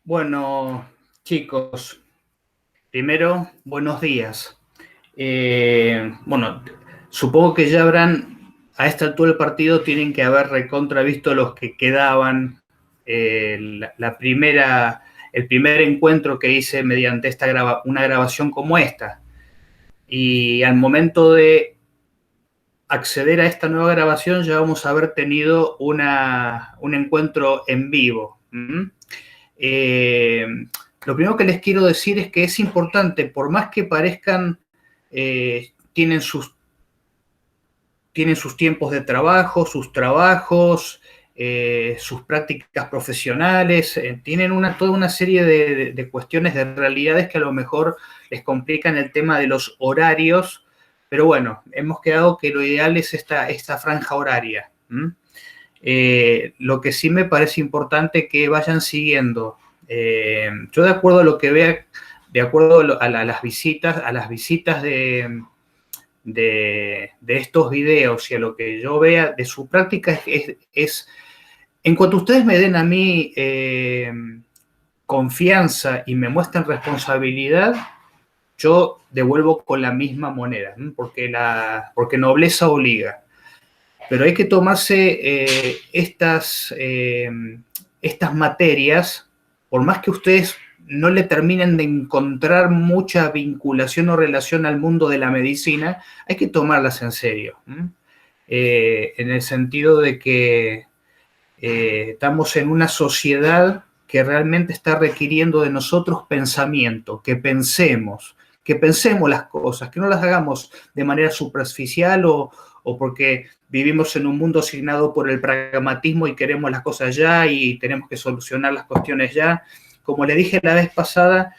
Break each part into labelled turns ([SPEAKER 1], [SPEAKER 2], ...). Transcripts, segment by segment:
[SPEAKER 1] Bueno, chicos, primero, buenos días. Bueno, supongo que ya habrán, a esta altura del partido, tienen que haber recontravisto los que quedaban, el primer encuentro que hice mediante una grabación como esta. Y al momento de acceder a esta nueva grabación ya vamos a haber tenido un encuentro en vivo. Eh, lo primero que les quiero decir es que es importante, por más que parezcan, tienen sus tiempos de trabajo, sus trabajos, sus prácticas profesionales, tienen toda una serie de cuestiones, de realidades que a lo mejor les complican el tema de los horarios, pero bueno, hemos quedado que lo ideal es esta franja horaria. Lo que sí me parece importante que vayan siguiendo. Yo de acuerdo a lo que vea, de acuerdo a las visitas de estos videos y a lo que yo vea de su práctica en cuanto ustedes me den a mí confianza y me muestren responsabilidad, yo devuelvo con la misma moneda, porque nobleza obliga. Pero hay que tomarse estas materias, por más que ustedes no le terminen de encontrar mucha vinculación o relación al mundo de la medicina, hay que tomarlas en serio. En el sentido de que estamos en una sociedad que realmente está requiriendo de nosotros pensamiento, que pensemos las cosas, que no las hagamos de manera superficial o porque vivimos en un mundo asignado por el pragmatismo y queremos las cosas ya y tenemos que solucionar las cuestiones ya. Como le dije la vez pasada,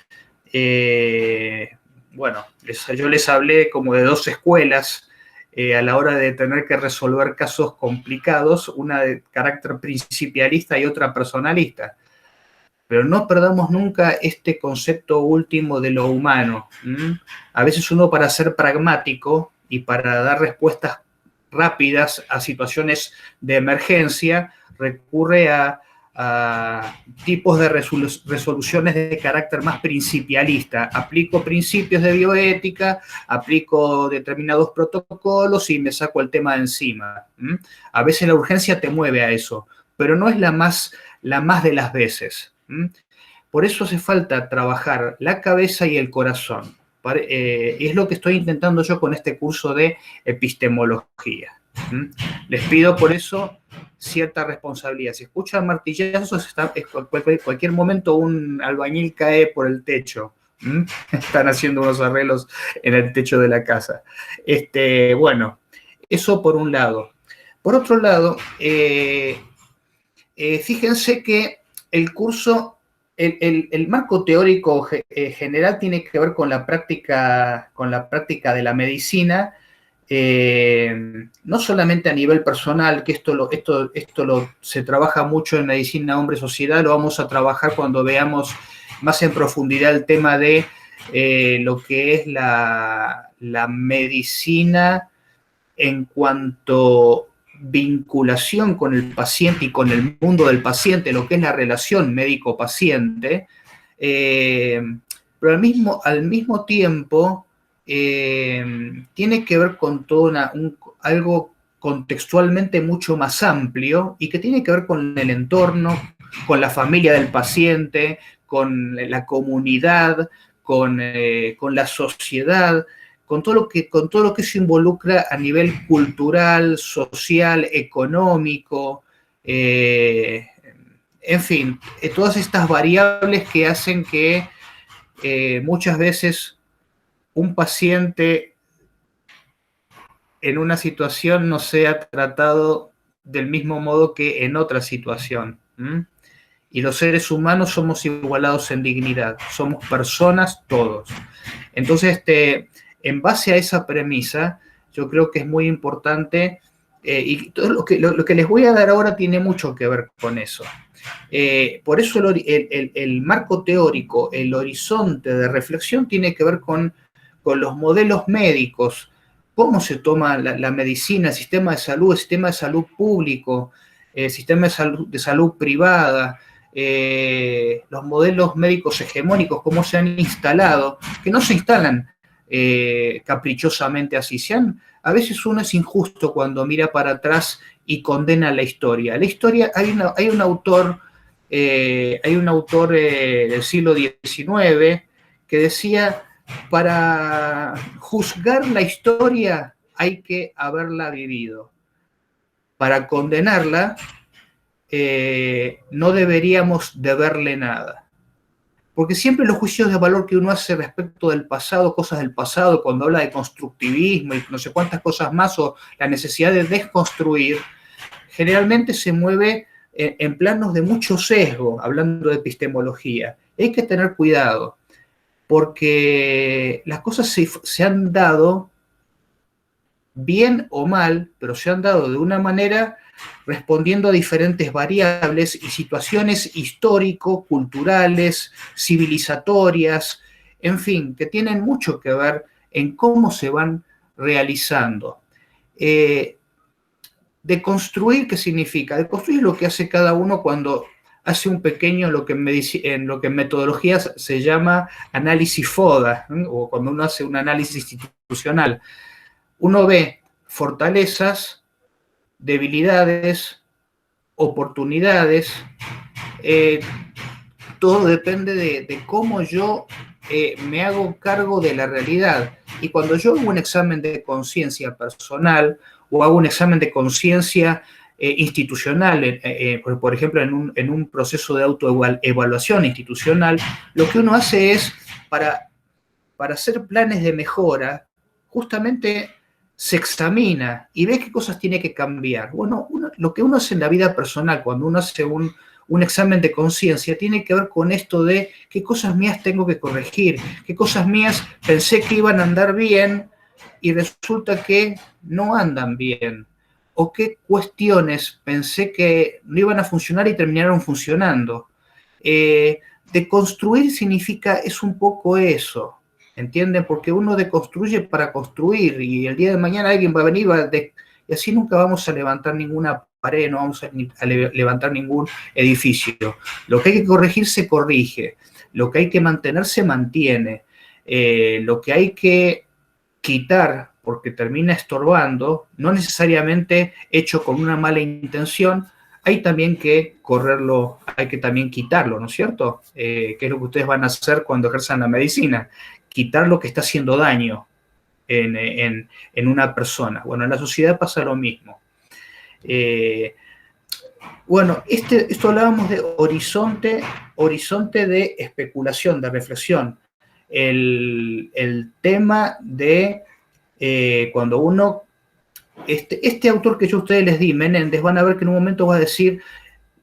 [SPEAKER 1] bueno, yo les hablé como de dos escuelas a la hora de tener que resolver casos complicados, una de carácter principialista y otra personalista. Pero no perdamos nunca este concepto último de lo humano. A veces uno, para ser pragmático y para dar respuestas rápidas a situaciones de emergencia, recurre a tipos de resoluciones de carácter más principialista. Aplico principios de bioética, aplico determinados protocolos y me saco el tema de encima. A veces la urgencia te mueve a eso, pero no es la más de las veces. Por eso hace falta trabajar la cabeza y el corazón. Y es lo que estoy intentando yo con este curso de epistemología. Les pido por eso cierta responsabilidad. Si escuchan martillazos, en cualquier momento un albañil cae por el techo. Están haciendo unos arreglos en el techo de la casa. Bueno, eso por un lado. Por otro lado, fíjense que el curso, el marco teórico general tiene que ver con la práctica de la medicina, no solamente a nivel personal, que esto se trabaja mucho en medicina hombre-sociedad, lo vamos a trabajar cuando veamos más en profundidad el tema de lo que es la medicina en cuanto vinculación con el paciente y con el mundo del paciente, lo que es la relación médico-paciente, pero al mismo tiempo tiene que ver con todo algo contextualmente mucho más amplio y que tiene que ver con el entorno, con la familia del paciente, con la comunidad, con la sociedad, con todo lo que se involucra a nivel cultural, social, económico, en fin, todas estas variables que hacen que muchas veces un paciente en una situación no sea tratado del mismo modo que en otra situación. Y los seres humanos somos igualados en dignidad, somos personas todos. Entonces, en base a esa premisa, yo creo que es muy importante, y todo lo que les voy a dar ahora tiene mucho que ver con eso. Por eso el marco teórico, el horizonte de reflexión tiene que ver con los modelos médicos, cómo se toma la medicina, el sistema de salud público, el sistema de salud privada, los modelos médicos hegemónicos, cómo se han instalado, que no se instalan caprichosamente así. A veces uno es injusto cuando mira para atrás y condena la historia. La historia, hay un autor del siglo XIX que decía, para juzgar la historia hay que haberla vivido. Para condenarla, no deberíamos deberle nada. Porque siempre los juicios de valor que uno hace respecto del pasado, cosas del pasado, cuando habla de constructivismo y no sé cuántas cosas más, o la necesidad de desconstruir, generalmente se mueve en planos de mucho sesgo, hablando de epistemología. Hay que tener cuidado, porque las cosas se han dado bien o mal, pero se han dado de una manera respondiendo a diferentes variables y situaciones histórico-culturales, civilizatorias, en fin, que tienen mucho que ver en cómo se van realizando. Deconstruir, ¿qué significa? Deconstruir es lo que hace cada uno cuando hace un pequeño, en lo que en metodología se llama análisis FODA, ¿eh? O cuando uno hace un análisis institucional. Uno ve fortalezas, debilidades, oportunidades, todo depende de cómo yo me hago cargo de la realidad. Y cuando yo hago un examen de conciencia personal o hago un examen de conciencia institucional, por ejemplo, en un proceso de autoevaluación institucional, lo que uno hace es, para hacer planes de mejora, justamente se examina y ve qué cosas tiene que cambiar. Bueno, lo que uno hace en la vida personal, cuando uno hace un examen de conciencia, tiene que ver con esto de qué cosas mías tengo que corregir, qué cosas mías pensé que iban a andar bien y resulta que no andan bien, o qué cuestiones pensé que no iban a funcionar y terminaron funcionando. Deconstruir significa, es un poco eso, ¿entienden? Porque uno deconstruye para construir y el día de mañana alguien va a venir y así nunca vamos a levantar ninguna pared, no vamos a levantar ningún edificio. Lo que hay que corregir se corrige, lo que hay que mantener se mantiene, lo que hay que quitar porque termina estorbando, no necesariamente hecho con una mala intención, hay también que correrlo, hay que también quitarlo, ¿no es cierto? ¿Qué es lo que ustedes van a hacer cuando ejerzan la medicina? Quitar lo que está haciendo daño en una persona. Bueno, en la sociedad pasa lo mismo. Bueno, esto hablábamos de horizonte de especulación, de reflexión. El tema de cuando uno, este autor que yo a ustedes les di, Menéndez, van a ver que en un momento va a decir,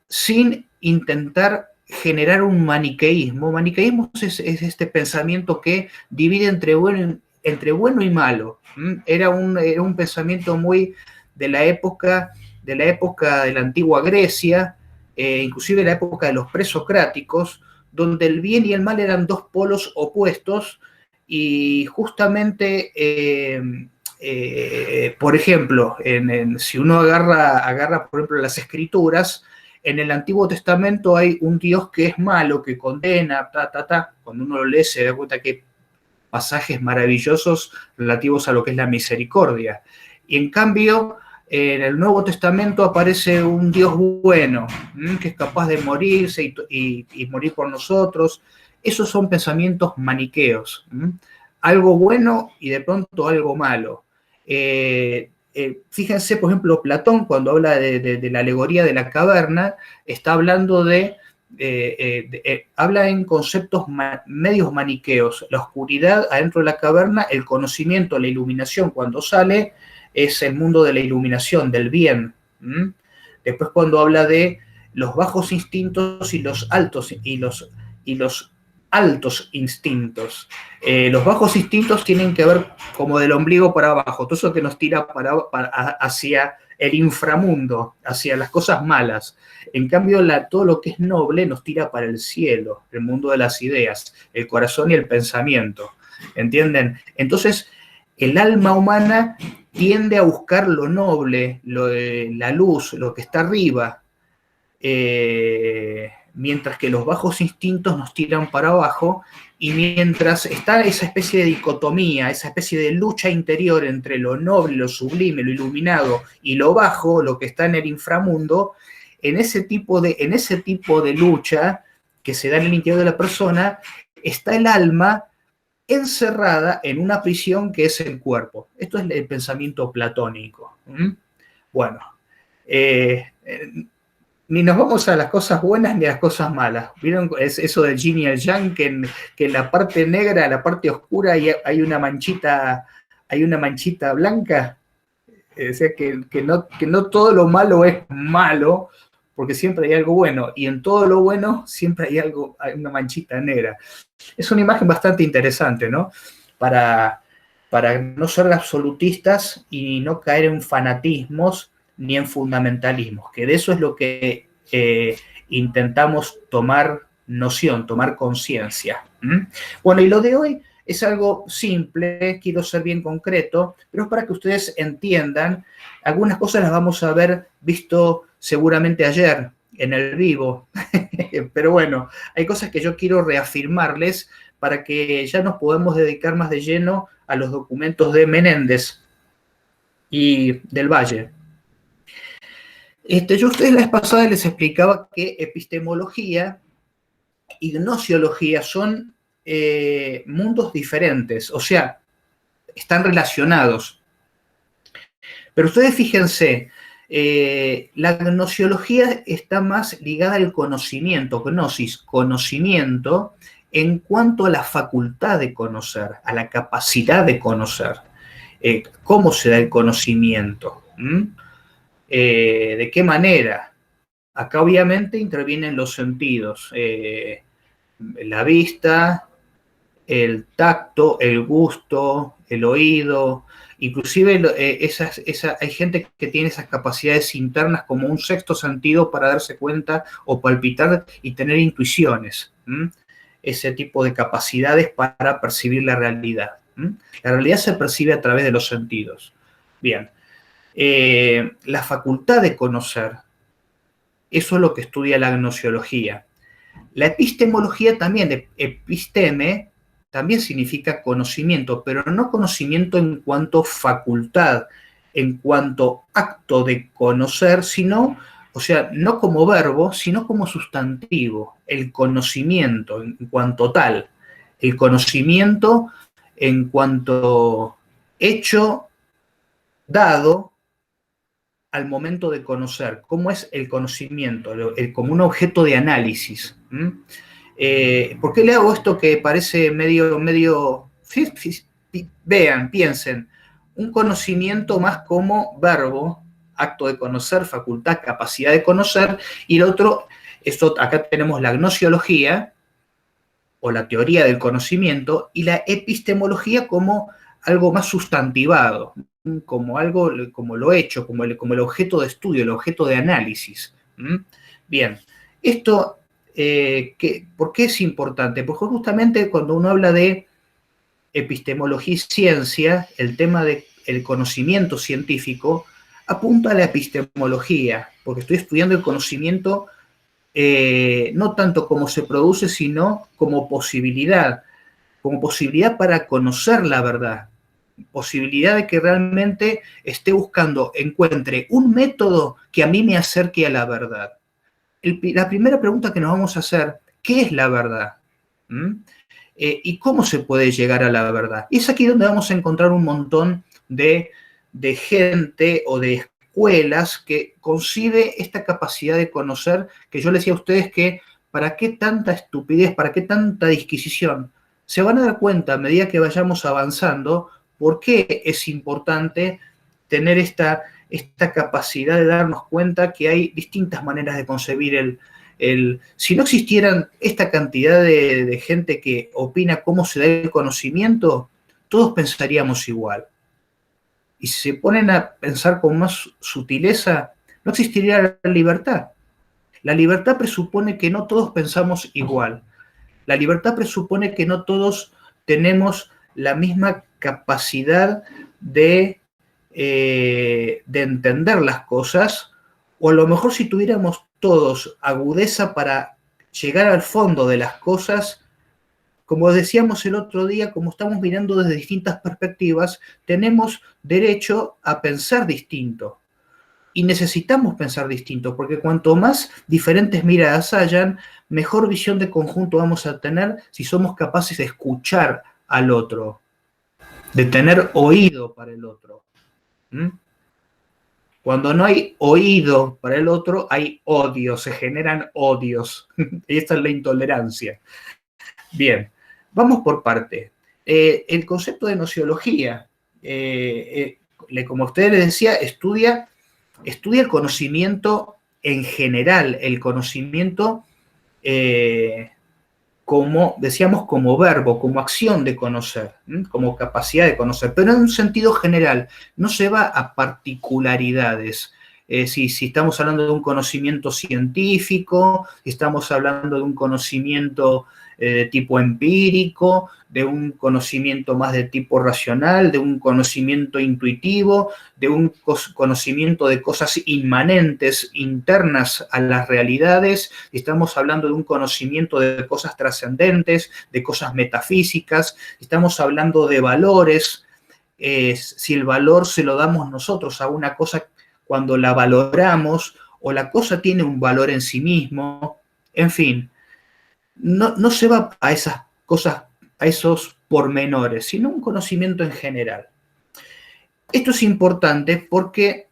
[SPEAKER 1] sin intentar generar un maniqueísmo. Maniqueísmo es este pensamiento que divide entre bueno y malo. Era un pensamiento muy de la época de la antigua Grecia, inclusive la época de los presocráticos, donde el bien y el mal eran dos polos opuestos y justamente, por ejemplo, si uno agarra, por ejemplo, las escrituras, en el Antiguo Testamento hay un Dios que es malo, que condena, Cuando uno lo lee se da cuenta que hay pasajes maravillosos relativos a lo que es la misericordia. Y en cambio, en el Nuevo Testamento aparece un Dios bueno, que es capaz de morirse y morir por nosotros. Esos son pensamientos maniqueos. Algo bueno y de pronto algo malo. Fíjense, por ejemplo, Platón, cuando habla de la alegoría de la caverna, está hablando habla en conceptos medios maniqueos. La oscuridad adentro de la caverna, el conocimiento, la iluminación cuando sale, es el mundo de la iluminación, del bien. Después, cuando habla de los bajos instintos y los altos instintos. Los bajos instintos tienen que ver como del ombligo para abajo, todo eso que nos tira hacia el inframundo, hacia las cosas malas. En cambio, todo lo que es noble nos tira para el cielo, el mundo de las ideas, el corazón y el pensamiento. ¿Entienden? Entonces, el alma humana tiende a buscar lo noble, la luz, lo que está arriba. mientras que los bajos instintos nos tiran para abajo, y mientras está esa especie de dicotomía, esa especie de lucha interior entre lo noble, lo sublime, lo iluminado y lo bajo, lo que está en el inframundo, en ese tipo de lucha que se da en el interior de la persona, está el alma encerrada en una prisión que es el cuerpo. Esto es el pensamiento platónico. Bueno, ni nos vamos a las cosas buenas ni a las cosas malas. ¿Vieron eso del yin y el yang? Que en la parte negra, la parte oscura, hay una manchita blanca. O sea, que no todo lo malo es malo, porque siempre hay algo bueno, y en todo lo bueno siempre hay una manchita negra. Es una imagen bastante interesante, ¿no? Para no ser absolutistas y no caer en fanatismos ni en fundamentalismos, que de eso es lo que intentamos tomar noción, tomar conciencia. Bueno, y lo de hoy es algo simple, quiero ser bien concreto, pero es para que ustedes entiendan. Algunas cosas las vamos a haber visto seguramente ayer en el vivo, pero bueno, hay cosas que yo quiero reafirmarles para que ya nos podamos dedicar más de lleno a los documentos de Menéndez y del Valle. Yo a ustedes la vez pasada les explicaba que epistemología y gnosiología son mundos diferentes, o sea, están relacionados. Pero ustedes fíjense, la gnosiología está más ligada al conocimiento, gnosis, conocimiento, en cuanto a la facultad de conocer, a la capacidad de conocer. ¿Cómo se da el conocimiento? ¿De qué manera? Acá obviamente intervienen los sentidos, la vista, el tacto, el gusto, el oído, inclusive hay gente que tiene esas capacidades internas como un sexto sentido para darse cuenta o palpitar y tener intuiciones, ese tipo de capacidades para percibir la realidad. La realidad se percibe a través de los sentidos. Bien, la facultad de conocer, eso es lo que estudia la gnosiología. La epistemología también, episteme, también significa conocimiento, pero no conocimiento en cuanto facultad, en cuanto acto de conocer, sino, o sea, no como verbo, sino como sustantivo, el conocimiento en cuanto tal, el conocimiento en cuanto hecho dado al momento de conocer. ¿Cómo es el conocimiento? Como un objeto de análisis. ¿Por qué le hago esto que parece medio... Vean, piensen, un conocimiento más como verbo, acto de conocer, facultad, capacidad de conocer, y el otro, acá tenemos la gnosiología, o la teoría del conocimiento, y la epistemología como algo más sustantivado, como algo, como lo hecho, como el objeto de estudio, el objeto de análisis. Bien, esto, ¿por qué es importante? Porque justamente cuando uno habla de epistemología y ciencia, el tema del conocimiento científico apunta a la epistemología, porque estoy estudiando el conocimiento no tanto como se produce, sino como posibilidad para conocer la verdad, posibilidad de que realmente esté buscando, encuentre un método que a mí me acerque a la verdad. La primera pregunta que nos vamos a hacer, ¿qué es la verdad? ¿Y cómo se puede llegar a la verdad? Y es aquí donde vamos a encontrar un montón de gente o de escuelas que concibe esta capacidad de conocer, que yo les decía a ustedes que ¿para qué tanta estupidez? ¿Para qué tanta disquisición? Se van a dar cuenta a medida que vayamos avanzando por qué es importante tener esta capacidad de darnos cuenta que hay distintas maneras de concebir si no existieran esta cantidad de gente que opina cómo se da el conocimiento, todos pensaríamos igual. Y si se ponen a pensar con más sutileza, no existiría la libertad. La libertad presupone que no todos pensamos igual. La libertad presupone que no todos tenemos la misma capacidad de entender las cosas, o a lo mejor si tuviéramos todos agudeza para llegar al fondo de las cosas. Como decíamos el otro día, como estamos mirando desde distintas perspectivas, tenemos derecho a pensar distinto. Y necesitamos pensar distinto, porque cuanto más diferentes miradas hayan, mejor visión de conjunto vamos a tener si somos capaces de escuchar al otro, de tener oído para el otro. ¿Mm? Cuando no hay oído para el otro, hay odio, se generan odios. Y esta es la intolerancia. Bien, vamos por parte. El concepto de nociología, como usted les decía, estudia el conocimiento en general, el conocimiento como, decíamos, como verbo, como acción de conocer, como capacidad de conocer, pero en un sentido general, no se va a particularidades. Si estamos hablando de un conocimiento científico, si estamos hablando de un conocimiento de tipo empírico, de un conocimiento más de tipo racional, de un conocimiento intuitivo, de un conocimiento de cosas inmanentes, internas a las realidades, si estamos hablando de un conocimiento de cosas trascendentes, de cosas metafísicas, estamos hablando de valores, si el valor se lo damos nosotros a una cosa cuando la valoramos, o la cosa tiene un valor en sí mismo, en fin, no se va a esas cosas, a esos pormenores, sino un conocimiento en general. Esto es importante porque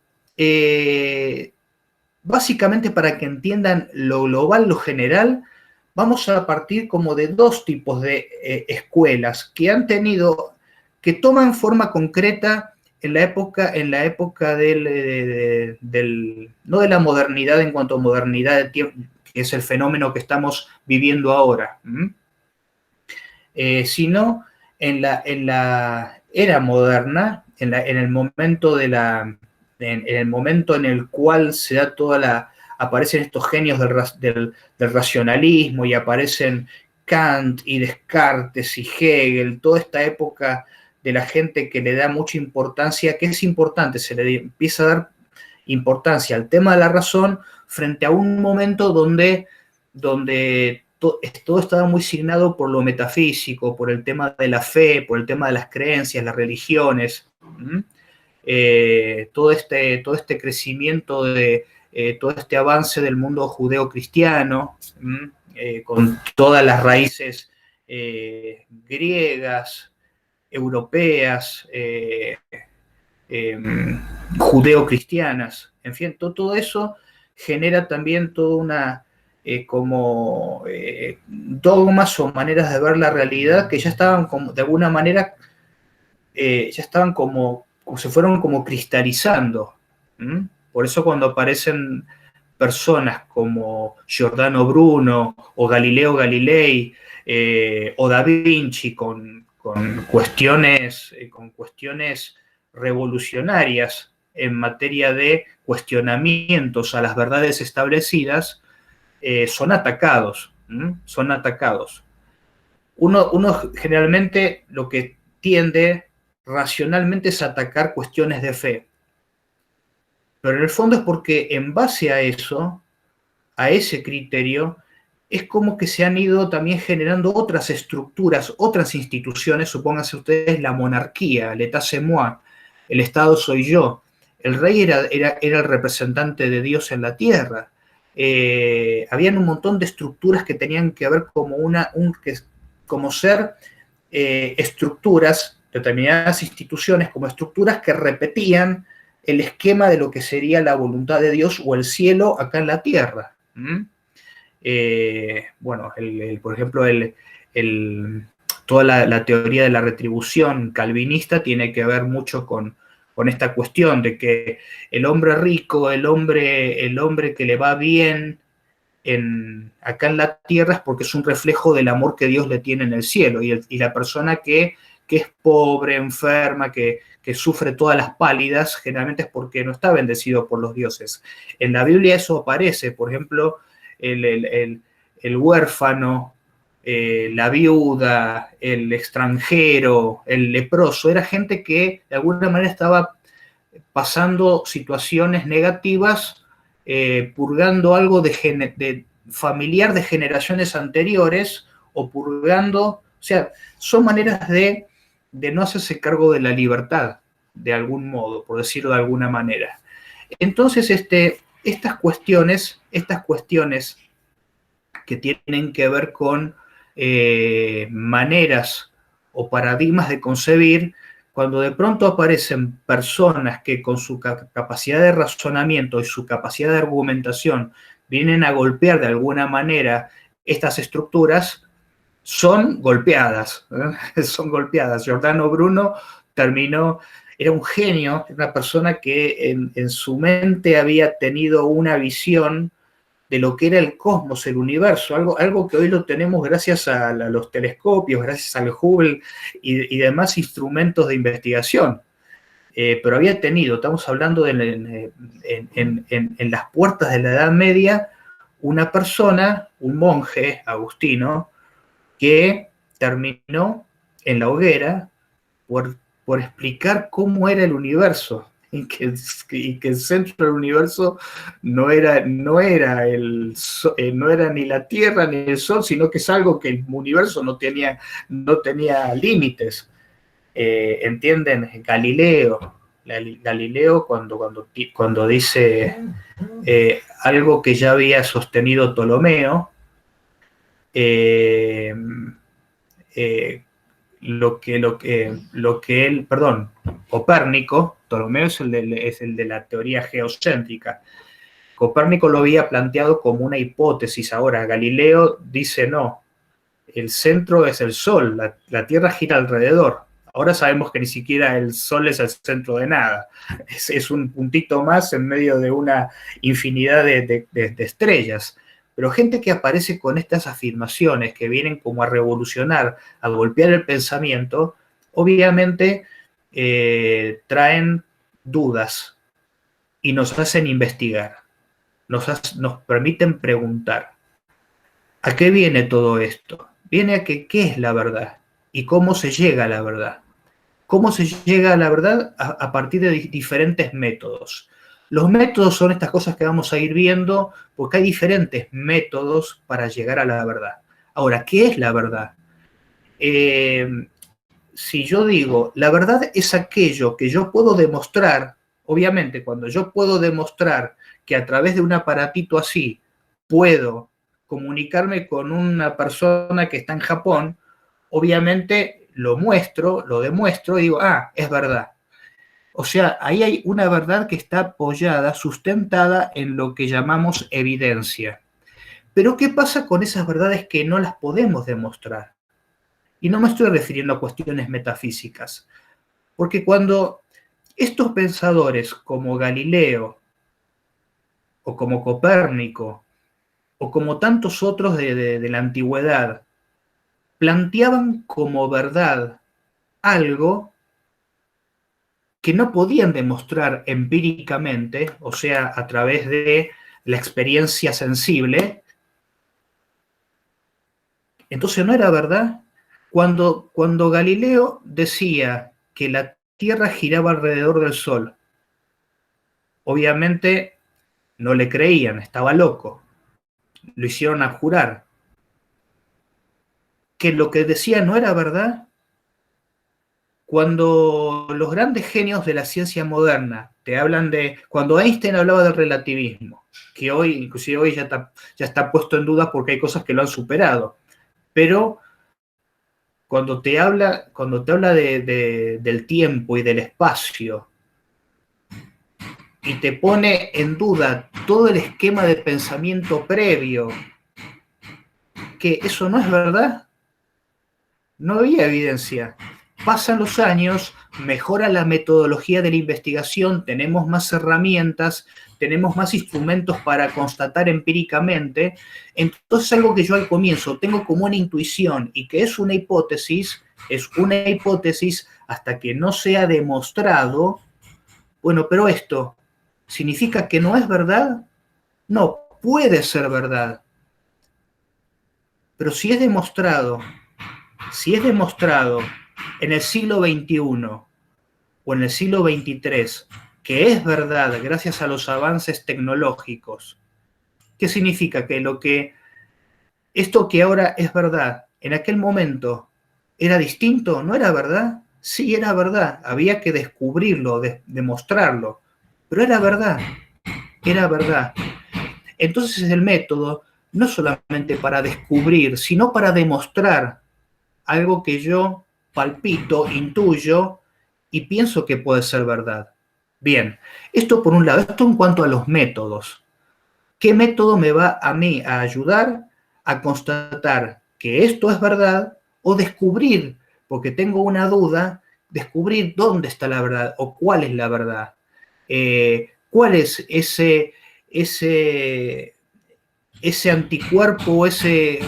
[SPEAKER 1] básicamente para que entiendan lo global, lo general, vamos a partir como de dos tipos de escuelas que han tenido, que toman forma concreta en la época no de la modernidad en cuanto a modernidad de tiempo, que es el fenómeno que estamos viviendo ahora, sino en la era moderna, en el momento en el momento en el cual se da aparecen estos genios del racionalismo y aparecen Kant y Descartes y Hegel, toda esta época de la gente que le da mucha importancia, que es importante, se le empieza a dar importancia al tema de la razón frente a un momento donde todo estaba muy signado por lo metafísico, por el tema de la fe, por el tema de las creencias, las religiones. Todo este crecimiento todo este avance del mundo judeo-cristiano, con todas las raíces griegas, europeas, judeo-cristianas, en fin, todo eso genera también toda una dogmas o maneras de ver la realidad que ya estaban como, de alguna manera, ya estaban como se fueron como cristalizando. Por eso cuando aparecen personas como Giordano Bruno o Galileo Galilei o Da Vinci con cuestiones revolucionarias en materia de cuestionamientos a las verdades establecidas, son atacados. Son atacados. Uno generalmente lo que tiende racionalmente es atacar cuestiones de fe. Pero en el fondo es porque en base a eso, a ese criterio, es como que se han ido también generando otras estructuras, otras instituciones, supónganse ustedes la monarquía, l'état c'est moi, el Estado soy yo. El rey era el representante de Dios en la tierra. Habían un montón de estructuras que tenían que ver como ser estructuras, determinadas instituciones como estructuras que repetían el esquema de lo que sería la voluntad de Dios o el cielo acá en la tierra. Bueno, por ejemplo, toda la teoría de la retribución calvinista tiene que ver mucho con esta cuestión de que el hombre rico, el hombre que le va bien acá en la tierra es porque es un reflejo del amor que Dios le tiene en el cielo, y la persona que es pobre, enferma, que sufre todas las pálidas, generalmente es porque no está bendecido por los dioses. En la Biblia eso aparece, por ejemplo, el huérfano, la viuda, el extranjero, el leproso, era gente que de alguna manera estaba pasando situaciones negativas, purgando algo familiar de generaciones anteriores o purgando, o sea, son maneras de no hacerse cargo de la libertad, de algún modo, por decirlo de alguna manera. Entonces, estas cuestiones que tienen que ver con maneras o paradigmas de concebir, cuando de pronto aparecen personas que con su capacidad de razonamiento y su capacidad de argumentación vienen a golpear de alguna manera estas estructuras, son golpeadas, son golpeadas. Giordano Bruno era un genio, una persona que en su mente había tenido una visión de lo que era el cosmos, el universo, algo que hoy lo tenemos gracias a los telescopios, gracias al Hubble y demás instrumentos de investigación. Pero había tenido, estamos hablando en las puertas de la Edad Media, una persona, un monje agustino, que terminó en la hoguera por explicar cómo era el universo y que el centro del universo no era ni la Tierra ni el Sol, sino que es algo que el universo no tenía límites. ¿Entienden? Galileo cuando dice algo que ya había sostenido Ptolomeo, Copérnico, Ptolomeo es el de la teoría geocéntrica. Copérnico lo había planteado como una hipótesis. Ahora, Galileo dice no, el centro es el Sol, la Tierra gira alrededor. Ahora sabemos que ni siquiera el Sol es el centro de nada. Es un puntito más en medio de una infinidad de estrellas. Pero gente que aparece con estas afirmaciones que vienen como a revolucionar, a golpear el pensamiento, obviamente traen dudas y nos hacen investigar, nos permiten preguntar. ¿A qué viene todo esto? Viene a que qué es la verdad y cómo se llega a la verdad. ¿Cómo se llega a la verdad? A partir de diferentes métodos. Los métodos son estas cosas que vamos a ir viendo porque hay diferentes métodos para llegar a la verdad. Ahora, ¿qué es la verdad? Si yo digo, la verdad es aquello que yo puedo demostrar, obviamente cuando yo puedo demostrar que a través de un aparatito así puedo comunicarme con una persona que está en Japón, obviamente lo demuestro y digo, es verdad. O sea, ahí hay una verdad que está apoyada, sustentada en lo que llamamos evidencia. Pero ¿qué pasa con esas verdades que no las podemos demostrar? Y no me estoy refiriendo a cuestiones metafísicas, porque cuando estos pensadores como Galileo, o como Copérnico, o como tantos otros de la antigüedad, planteaban como verdad algo que no podían demostrar empíricamente, o sea, a través de la experiencia sensible, entonces no era verdad. Cuando Galileo decía que la Tierra giraba alrededor del Sol, obviamente no le creían, estaba loco, lo hicieron abjurar. Que lo que decía no era verdad. Cuando los grandes genios de la ciencia moderna te hablan cuando Einstein hablaba del relativismo, que inclusive hoy ya está puesto en duda porque hay cosas que lo han superado, pero cuando te habla del tiempo y del espacio y te pone en duda todo el esquema de pensamiento previo, que eso no es verdad, no había evidencia. Pasan los años, mejora la metodología de la investigación, tenemos más herramientas, tenemos más instrumentos para constatar empíricamente. Entonces, algo que yo al comienzo tengo como una intuición y que es una hipótesis hasta que no sea demostrado. Bueno, pero esto ¿significa que no es verdad? No, puede ser verdad. Pero si es demostrado en el siglo XXI o en el siglo XXIII que es verdad gracias a los avances tecnológicos, ¿Qué significa? Que esto que ahora es verdad, en aquel momento era distinto, ¿no era verdad? Sí, era verdad, había que descubrirlo, demostrarlo, pero era verdad, era verdad. Entonces el método no solamente para descubrir, sino para demostrar algo que yo palpito, intuyo y pienso que puede ser verdad. Bien, esto por un lado, esto en cuanto a los métodos. ¿Qué método me va a mí a ayudar a constatar que esto es verdad o descubrir, porque tengo una duda, descubrir dónde está la verdad o cuál es la verdad? ¿Cuál es ese anticuerpo o ese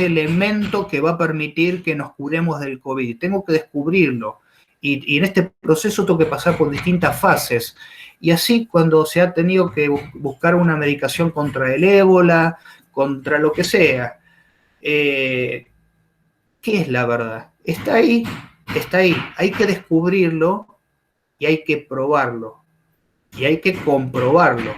[SPEAKER 1] elemento que va a permitir que nos curemos del COVID? Tengo que descubrirlo. Y en este proceso tengo que pasar por distintas fases. Y así cuando se ha tenido que buscar una medicación contra el ébola, contra lo que sea, ¿qué es la verdad? Está ahí, está ahí. Hay que descubrirlo y hay que probarlo. Y hay que comprobarlo.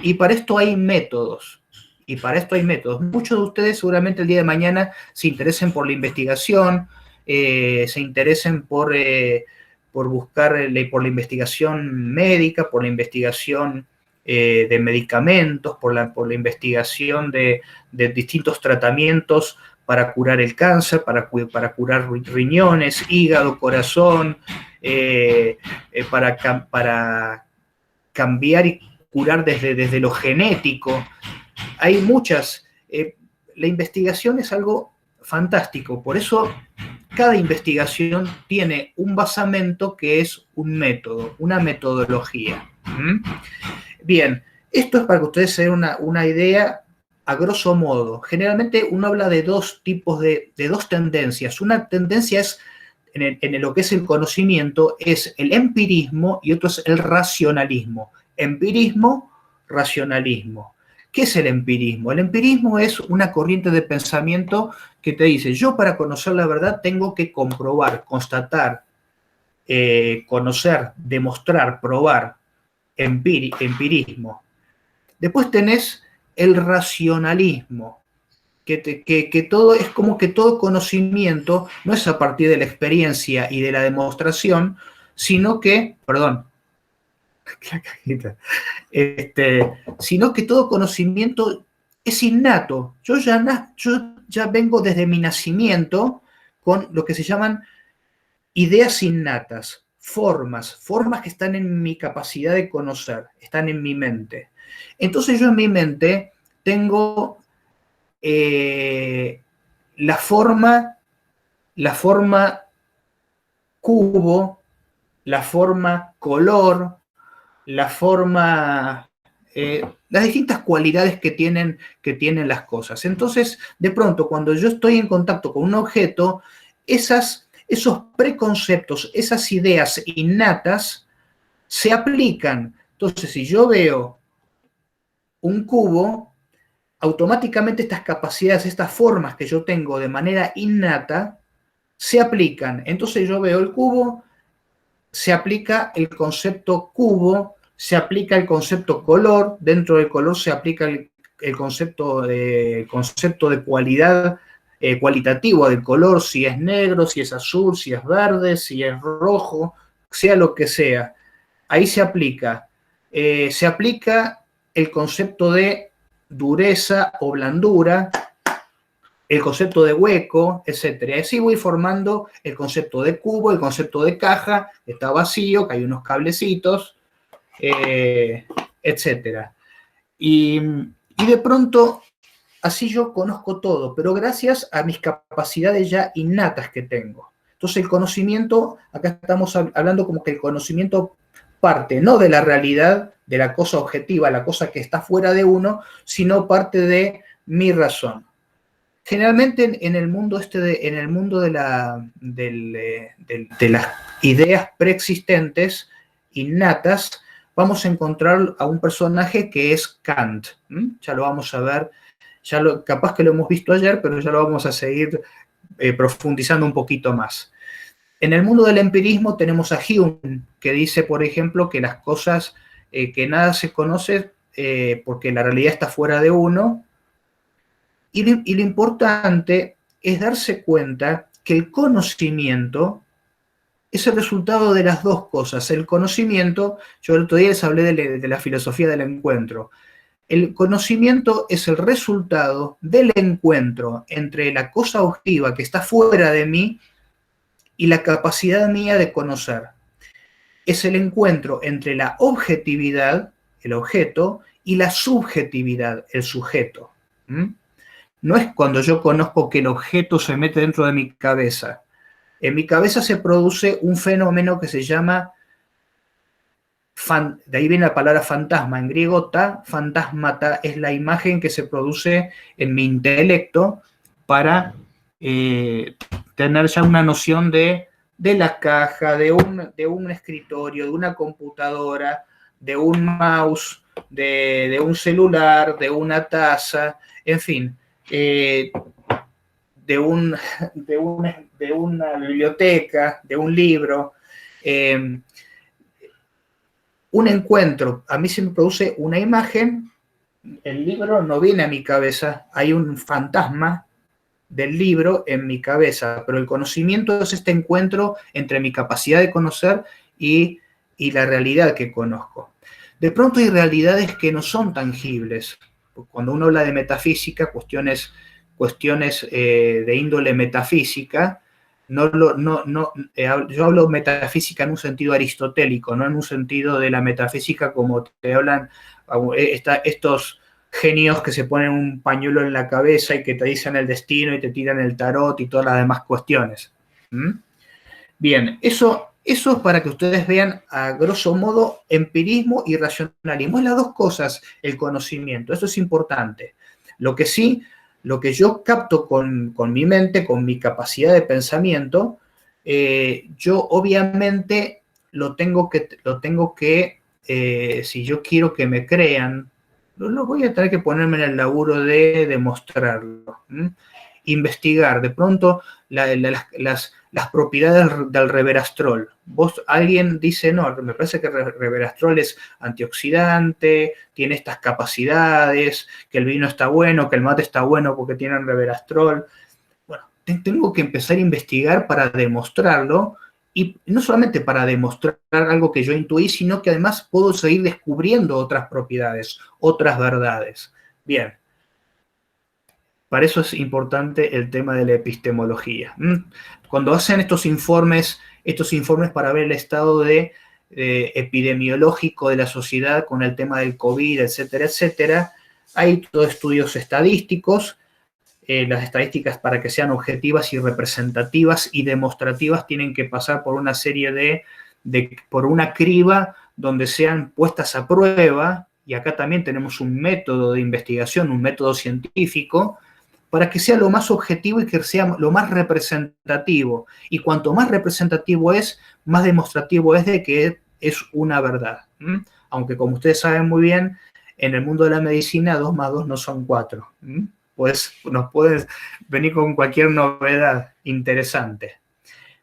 [SPEAKER 1] Y para esto hay métodos. Muchos de ustedes seguramente el día de mañana se interesen por la investigación, se interesen por buscar por la investigación médica, por la investigación de medicamentos, por la investigación de distintos tratamientos para curar el cáncer, para curar riñones, hígado, corazón, para cambiar y curar desde lo genético. Hay muchas. La investigación es algo fantástico, por eso cada investigación tiene un basamento que es un método, una metodología. Bien, esto es para que ustedes se den una idea a grosso modo. Generalmente uno habla de dos tipos de dos tendencias. Una tendencia es en lo que es el conocimiento, es el empirismo y otro es el racionalismo. Empirismo, racionalismo. ¿Qué es el empirismo? El empirismo es una corriente de pensamiento que te dice, yo para conocer la verdad tengo que comprobar, constatar, conocer, demostrar, probar, empirismo. Después tenés el racionalismo, que todo es como que todo conocimiento no es a partir de la experiencia y de la demostración, sino que, perdón, sino que todo conocimiento es innato. Yo ya vengo desde mi nacimiento con lo que se llaman ideas innatas, formas que están en mi capacidad de conocer, están en mi mente. Entonces yo en mi mente tengo la forma cubo, la forma color, la forma, las distintas cualidades que tienen las cosas. Entonces, de pronto, cuando yo estoy en contacto con un objeto, esos preconceptos, esas ideas innatas se aplican. Entonces, si yo veo un cubo, automáticamente estas capacidades, estas formas que yo tengo de manera innata, se aplican. Entonces yo veo el cubo, se aplica el concepto cubo, se aplica el concepto color, dentro del color se aplica el concepto de cualidad, cualitativo del color, si es negro, si es azul, si es verde, si es rojo, sea lo que sea. Ahí se aplica. Se aplica el concepto de dureza o blandura, el concepto de hueco, etc. Y así voy formando el concepto de cubo, el concepto de caja, está vacío, que hay unos cablecitos, etc. Y de pronto, así yo conozco todo, pero gracias a mis capacidades ya innatas que tengo. Entonces el conocimiento, acá estamos hablando como que el conocimiento parte no de la realidad, de la cosa objetiva, la cosa que está fuera de uno, sino parte de mi razón. Generalmente en el mundo de las ideas preexistentes, innatas, vamos a encontrar a un personaje que es Kant. Ya lo vamos a ver, capaz que lo hemos visto ayer, pero ya lo vamos a seguir profundizando un poquito más. En el mundo del empirismo tenemos a Hume, que dice, por ejemplo, que las cosas, que nada se conoce porque la realidad está fuera de uno, y lo importante es darse cuenta que el conocimiento es el resultado de las dos cosas. El conocimiento, yo el otro día les hablé de la filosofía del encuentro. El conocimiento es el resultado del encuentro entre la cosa objetiva que está fuera de mí y la capacidad mía de conocer. Es el encuentro entre la objetividad, el objeto, y la subjetividad, el sujeto. No es cuando yo conozco que el objeto se mete dentro de mi cabeza. En mi cabeza se produce un fenómeno que se llama, de ahí viene la palabra fantasma, en griego ta, fantasmata, es la imagen que se produce en mi intelecto para tener ya una noción de la caja, de un escritorio, de una computadora, de un mouse, de un celular, de una taza, en fin, de una biblioteca, de un libro. Un encuentro, a mí se me produce una imagen, el libro no viene a mi cabeza, hay un fantasma del libro en mi cabeza, pero el conocimiento es este encuentro entre mi capacidad de conocer y la realidad que conozco. De pronto hay realidades que no son tangibles. Cuando uno habla de metafísica, cuestiones de índole metafísica, yo hablo metafísica en un sentido aristotélico, no en un sentido de la metafísica como te hablan estos genios que se ponen un pañuelo en la cabeza y que te dicen el destino y te tiran el tarot y todas las demás cuestiones. Bien, eso es para que ustedes vean a grosso modo empirismo y racionalismo. Es las dos cosas el conocimiento, eso es importante. Lo que yo capto con mi mente, con mi capacidad de pensamiento, yo obviamente lo tengo que si yo quiero que me crean, lo voy a tener que ponerme en el laburo de demostrarlo. Investigar, de pronto, las propiedades del resveratrol. Alguien dice, no, me parece que el resveratrol es antioxidante, tiene estas capacidades, que el vino está bueno, que el mate está bueno porque tiene resveratrol. Bueno, tengo que empezar a investigar para demostrarlo, y no solamente para demostrar algo que yo intuí, sino que además puedo seguir descubriendo otras propiedades, otras verdades. Bien. Para eso es importante el tema de la epistemología. Cuando hacen estos informes para ver el estado epidemiológico de la sociedad con el tema del COVID, etcétera, etcétera, hay todos estudios estadísticos. Las estadísticas, para que sean objetivas y representativas y demostrativas, tienen que pasar por una serie por una criba donde sean puestas a prueba, y acá también tenemos un método de investigación, un método científico, para que sea lo más objetivo y que sea lo más representativo. Y cuanto más representativo es, más demostrativo es de que es una verdad. Aunque, como ustedes saben muy bien, en el mundo de la medicina 2 más 2 no son 4. Pues nos puedes venir con cualquier novedad interesante.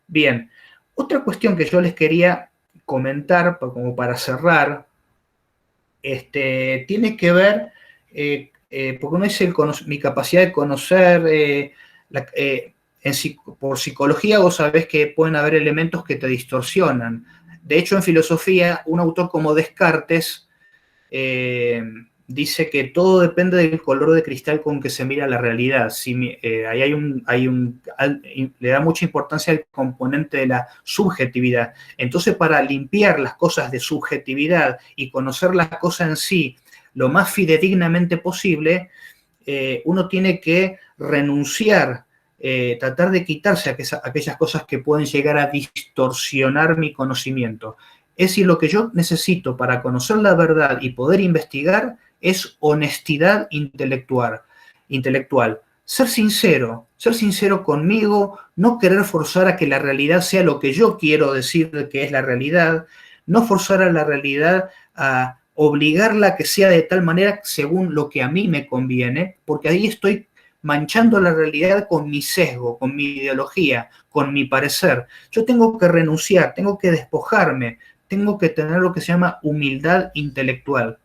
[SPEAKER 1] Bien, otra cuestión que yo les quería comentar, como para cerrar, tiene que ver, porque uno dice mi capacidad de conocer, por psicología vos sabés que pueden haber elementos que te distorsionan. De hecho, en filosofía, un autor como Descartes dice que todo depende del color de cristal con que se mira la realidad. Ahí le da mucha importancia al componente de la subjetividad. Entonces, para limpiar las cosas de subjetividad y conocer la cosa en sí lo más fidedignamente posible, uno tiene que renunciar, tratar de quitarse aquellas cosas que pueden llegar a distorsionar mi conocimiento. Es decir, lo que yo necesito para conocer la verdad y poder investigar es honestidad intelectual. Ser sincero conmigo, no querer forzar a que la realidad sea lo que yo quiero decir que es la realidad, no forzar a la realidad a obligarla a que sea de tal manera según lo que a mí me conviene, porque ahí estoy manchando la realidad con mi sesgo, con mi ideología, con mi parecer. Yo tengo que renunciar, tengo que despojarme, tengo que tener lo que se llama humildad intelectual.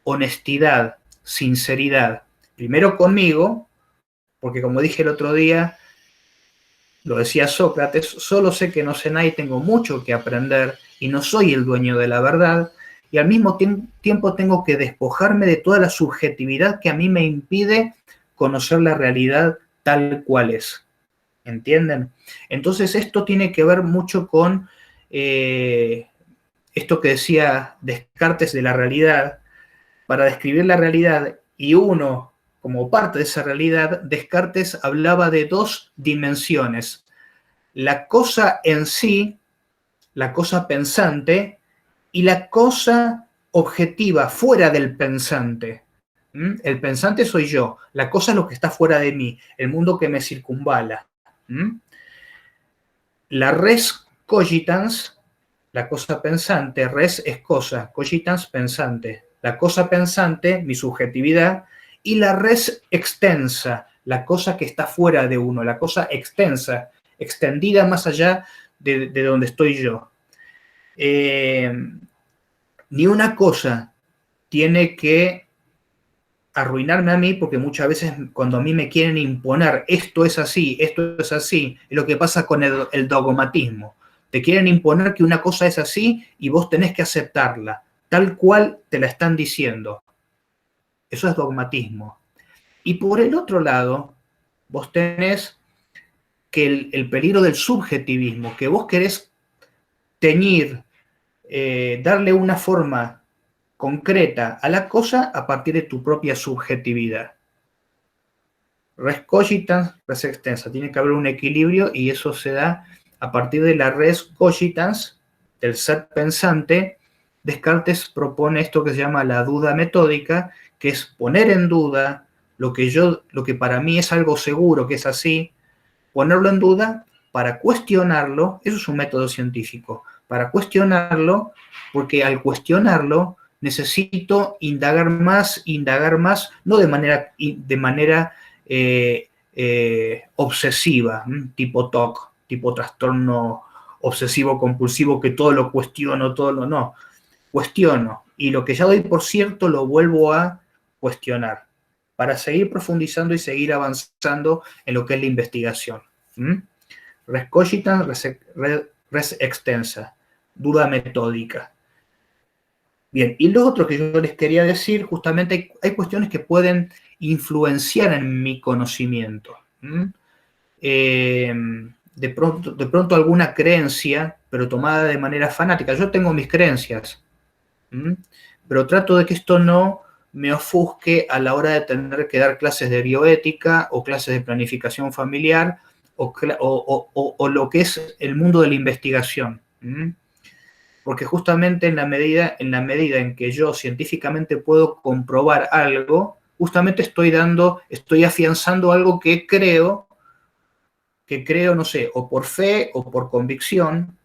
[SPEAKER 1] honestidad, sinceridad, primero conmigo, porque como dije el otro día, lo decía Sócrates, solo sé que no sé nada y tengo mucho que aprender y no soy el dueño de la verdad, y al mismo tiempo tengo que despojarme de toda la subjetividad que a mí me impide conocer la realidad tal cual es. ¿Entienden? Entonces esto tiene que ver mucho con esto que decía Descartes de la realidad. Para describir la realidad y uno como parte de esa realidad, Descartes hablaba de dos dimensiones. La cosa en sí, la cosa pensante, y la cosa objetiva, fuera del pensante. El pensante soy yo, la cosa es lo que está fuera de mí, el mundo que me circunvala. La res cogitans, la cosa pensante, res es cosa, cogitans pensante. La cosa pensante, mi subjetividad, y la res extensa, la cosa que está fuera de uno, la cosa extensa, extendida más allá de donde estoy yo. Ni una cosa tiene que arruinarme a mí, porque muchas veces cuando a mí me quieren imponer esto es así, es lo que pasa con el dogmatismo. Te quieren imponer que una cosa es así y vos tenés que aceptarla, tal cual te la están diciendo. Eso es dogmatismo. Y por el otro lado, vos tenés que el peligro del subjetivismo, que vos querés teñir, darle una forma concreta a la cosa a partir de tu propia subjetividad. Res cogitans, res extensa. Tiene que haber un equilibrio y eso se da a partir de la res cogitans, del ser pensante. Descartes propone esto que se llama la duda metódica, que es poner en duda lo que para mí es algo seguro, que es así, ponerlo en duda para cuestionarlo. Eso es un método científico. Para cuestionarlo, porque al cuestionarlo necesito indagar más, no de manera obsesiva, tipo TOC, tipo trastorno obsesivo compulsivo, que todo lo cuestiono, no. Cuestiono, y lo que ya doy por cierto lo vuelvo a cuestionar, para seguir profundizando y seguir avanzando en lo que es la investigación. Res cogitans, res extensa, duda metódica. Bien, y lo otro que yo les quería decir, justamente hay cuestiones que pueden influenciar en mi conocimiento. De pronto alguna creencia, pero tomada de manera fanática. Yo tengo mis creencias, pero trato de que esto no me ofusque a la hora de tener que dar clases de bioética o clases de planificación familiar o lo que es el mundo de la investigación. Porque justamente en la medida en que yo científicamente puedo comprobar algo, justamente estoy afianzando algo que creo, no sé, o por fe o por convicción,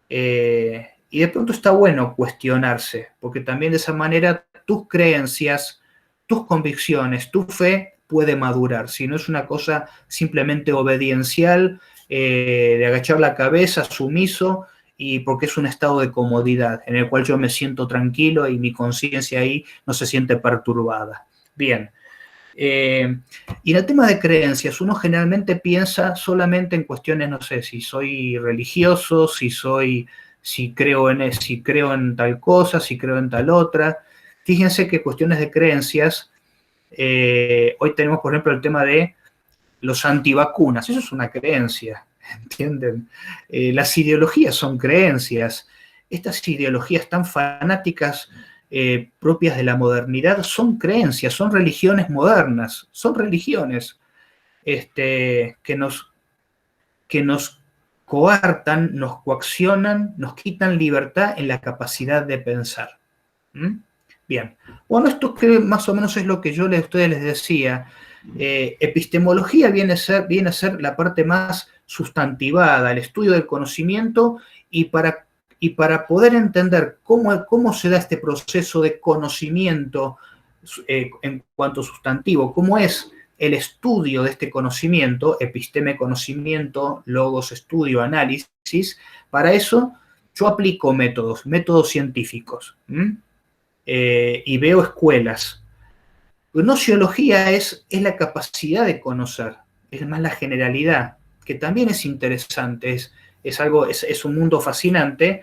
[SPEAKER 1] y de pronto está bueno cuestionarse, porque también de esa manera tus creencias, tus convicciones, tu fe puede madurar, si no es una cosa simplemente obediencial, de agachar la cabeza, sumiso, y porque es un estado de comodidad en el cual yo me siento tranquilo y mi conciencia ahí no se siente perturbada. Bien. Y en el tema de creencias, uno generalmente piensa solamente en cuestiones, no sé, si soy religioso, si creo en tal cosa, si creo en tal otra. Fíjense que cuestiones de creencias, hoy tenemos, por ejemplo, el tema de los antivacunas. Eso es una creencia, ¿entienden? Las ideologías son creencias. Estas ideologías tan fanáticas, propias de la modernidad, son creencias, son religiones modernas, son religiones que nos coartan, nos coaccionan, nos quitan libertad en la capacidad de pensar. Bien, bueno, esto que más o menos es lo que yo a ustedes les decía. Epistemología viene a ser la parte más sustantivada, el estudio del conocimiento, y para poder entender cómo se da este proceso de conocimiento en cuanto sustantivo, cómo es el estudio de este conocimiento, episteme conocimiento, logos estudio, análisis, para eso yo aplico métodos científicos. y veo escuelas. Gnoseología es la capacidad de conocer, es más la generalidad, que también es interesante, es un mundo fascinante,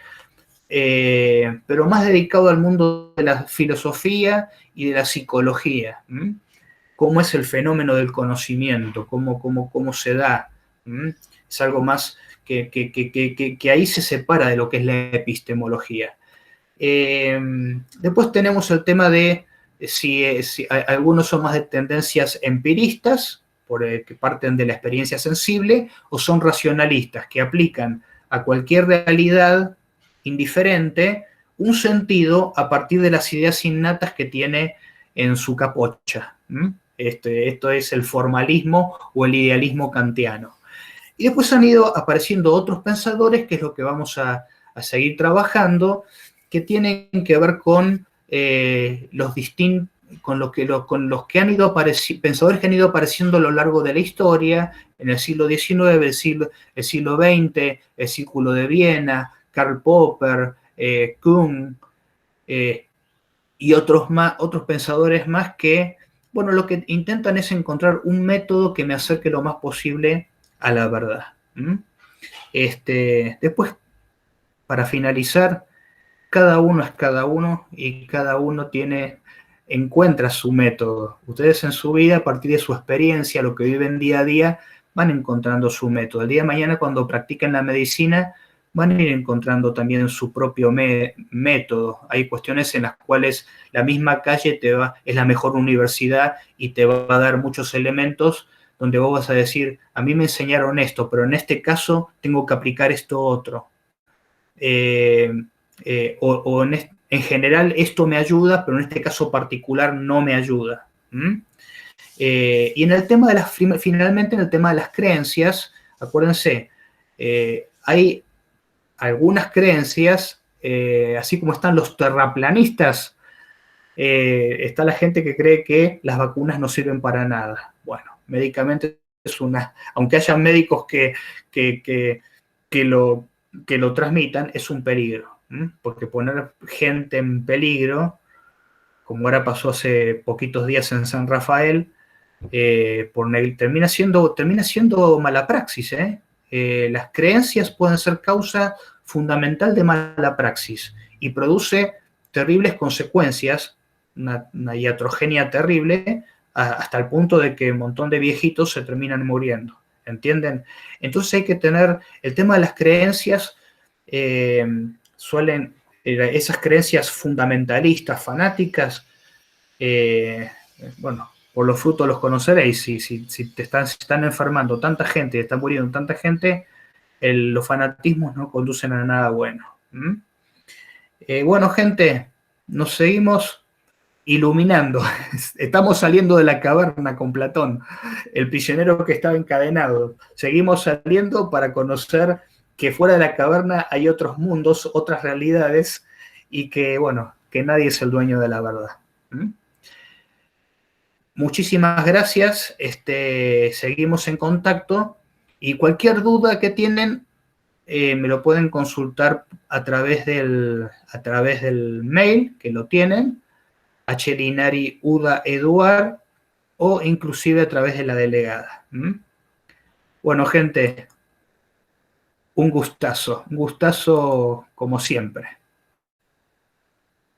[SPEAKER 1] pero más dedicado al mundo de la filosofía y de la psicología. Cómo es el fenómeno del conocimiento, cómo se da. Es algo más que ahí se separa de lo que es la epistemología. Después tenemos el tema de si algunos son más de tendencias empiristas, que parten de la experiencia sensible, o son racionalistas, que aplican a cualquier realidad indiferente un sentido a partir de las ideas innatas que tiene en su capocha. Esto es el formalismo o el idealismo kantiano. Y después han ido apareciendo otros pensadores, que es lo que vamos a seguir trabajando, que tienen que ver con con los que han ido pensadores que han ido apareciendo a lo largo de la historia, en el siglo XIX, el siglo XX, el Círculo de Viena, Karl Popper, Kuhn, y otros pensadores más que, bueno, lo que intentan es encontrar un método que me acerque lo más posible a la verdad. Después, para finalizar, cada uno es cada uno y cada uno encuentra su método. Ustedes en su vida, a partir de su experiencia, lo que viven día a día, van encontrando su método. El día de mañana, cuando practiquen la medicina, van a ir encontrando también su propio método. Hay cuestiones en las cuales la misma calle es la mejor universidad y te va a dar muchos elementos donde vos vas a decir, a mí me enseñaron esto, pero en este caso tengo que aplicar esto otro. En general esto me ayuda, pero en este caso particular no me ayuda. Y en el tema finalmente en el tema de las creencias, acuérdense, hay algunas creencias, así como están los terraplanistas, está la gente que cree que las vacunas no sirven para nada. Bueno, médicamente aunque haya médicos que lo transmitan, es un peligro, porque poner gente en peligro, como ahora pasó hace poquitos días en San Rafael, termina siendo mala praxis. Las creencias pueden ser causa fundamental de mala praxis y produce terribles consecuencias, una iatrogenia terrible, hasta el punto de que un montón de viejitos se terminan muriendo. ¿Entienden? Entonces hay que tener el tema de las creencias, esas creencias fundamentalistas, fanáticas, bueno, por los frutos los conoceréis. Si te están enfermando tanta gente y están muriendo tanta gente, los fanatismos no conducen a nada bueno. Bueno, gente, nos seguimos iluminando. Estamos saliendo de la caverna con Platón, el prisionero que estaba encadenado. Seguimos saliendo para conocer que fuera de la caverna hay otros mundos, otras realidades, y que, bueno, que nadie es el dueño de la verdad. Muchísimas gracias, seguimos en contacto, y cualquier duda que tienen, me lo pueden consultar a través del mail, que lo tienen, hlinariudaeduard, o inclusive a través de la delegada. Bueno, gente, un gustazo como siempre.